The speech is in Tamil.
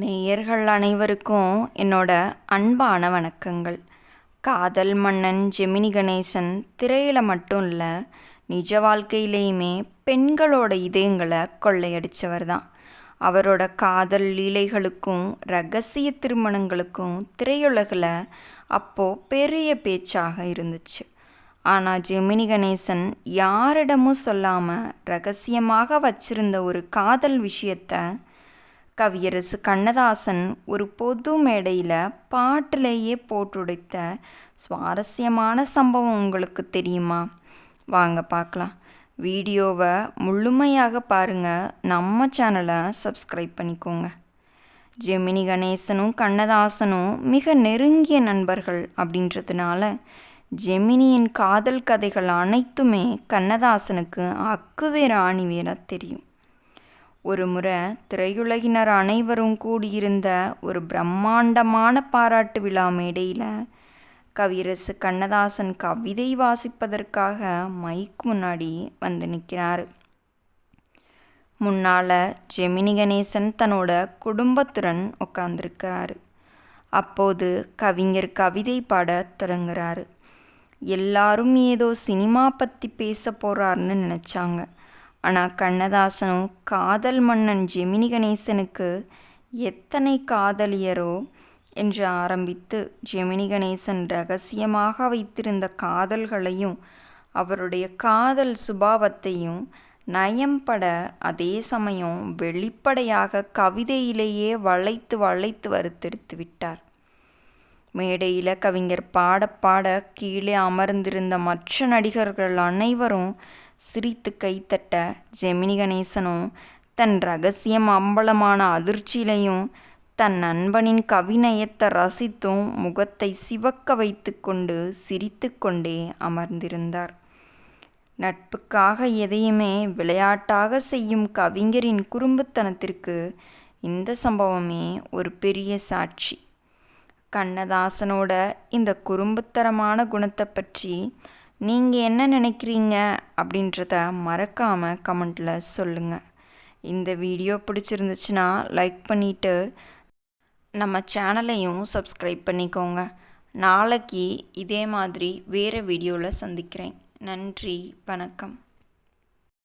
நேயர்கள் அனைவருக்கும் என்னோட அன்பான வணக்கங்கள். காதல் மன்னன் ஜெமினி கணேசன் திரையில் மட்டும் இல்லை, நிஜ வாழ்க்கையிலையுமே பெண்களோட இதயங்களை கொள்ளையடித்தவர் தான். அவரோட காதல் லீலைகளுக்கும் ரகசிய திருமணங்களுக்கும் திரையுலகில் அப்போது பெரிய பேச்சாக இருந்துச்சு. ஆனால் ஜெமினி கணேசன் யாரிடமும் சொல்லாமல் ரகசியமாக வச்சிருந்த ஒரு காதல் விஷயத்தை கவியரசு கண்ணதாசன் ஒரு பொது மேடையில் பாட்டிலேயே போட்டுடைத்த சுவாரஸ்யமான சம்பவம் உங்களுக்கு தெரியுமா? வாங்க பார்க்கலாம். வீடியோவை முழுமையாக பாருங்கள். நம்ம சேனலை சப்ஸ்கிரைப் பண்ணிக்கோங்க. ஜெமினி கணேசனும் கண்ணதாசனும் மிக நெருங்கிய நண்பர்கள் அப்படின்றதுனால ஜெமினியின் காதல் கதைகள் அனைத்துமே கண்ணதாசனுக்கு அக்குவேறு ஆணிவேராக தெரியும். ஒரு முறை திரையுலகினர் அனைவரும் கூடியிருந்த ஒரு பிரம்மாண்டமான பாராட்டு விழா மேடையில் கவியரசு கண்ணதாசன் கவிதை வாசிப்பதற்காக மைக் முன்னாடி வந்து நிற்கிறார். முன்னால் ஜெமினி கணேசன் தன்னோட குடும்பத்துடன் உட்காந்துருக்கிறாரு. அப்போது கவிஞர் கவிதை பாட தொடங்குறாரு. எல்லாரும் ஏதோ சினிமா பற்றி பேச போகிறாருன்னு நினச்சாங்க. ஆனால் கண்ணதாசனும் காதல் மன்னன் ஜெமினி கணேசனுக்கு எத்தனை காதலியரோ என்று ஆரம்பித்து ஜெமினி கணேசன் ரகசியமாக வைத்திருந்த காதல்களையும் அவருடைய காதல் சுபாவத்தையும் நயம்பட அதே சமயம் வெளிப்படையாக கவிதையிலேயே வளைத்து வளைத்து வறுத்தெடுத்து விட்டார். மேடையில் கவிஞர் பாட பாட கீழே அமர்ந்திருந்த மற்ற நடிகர்கள் அனைவரும் சிரித்து கைத்தட்ட ஜெமினி கணேசனும் தன் ரகசியம் அம்பலமான அதிர்ச்சியிலையும் தன் நண்பனின் கவிநயத்தை ரசித்தும் முகத்தை சிவக்க வைத்து கொண்டு சிரித்து கொண்டே அமர்ந்திருந்தார். நட்புக்காக எதையுமே விளையாட்டாக செய்யும் கவிஞரின் குறும்புத்தனத்திற்கு இந்த சம்பவமே ஒரு பெரிய சாட்சி. கண்ணதாசனோட இந்த குறும்புத்தனமான குணத்தை பற்றி நீங்கள் என்ன நினைக்கிறீங்க அப்படின்றத மறக்காமல் கமெண்ட்டில் சொல்லுங்கள். இந்த வீடியோ பிடிச்சிருந்துச்சுன்னா லைக் பண்ணிவிட்டு நம்ம சேனலையும் சப்ஸ்கிரைப் பண்ணிக்கோங்க. நாளைக்கு இதே மாதிரி வேறு வீடியோவில் சந்திக்கிறேன். நன்றி, வணக்கம்.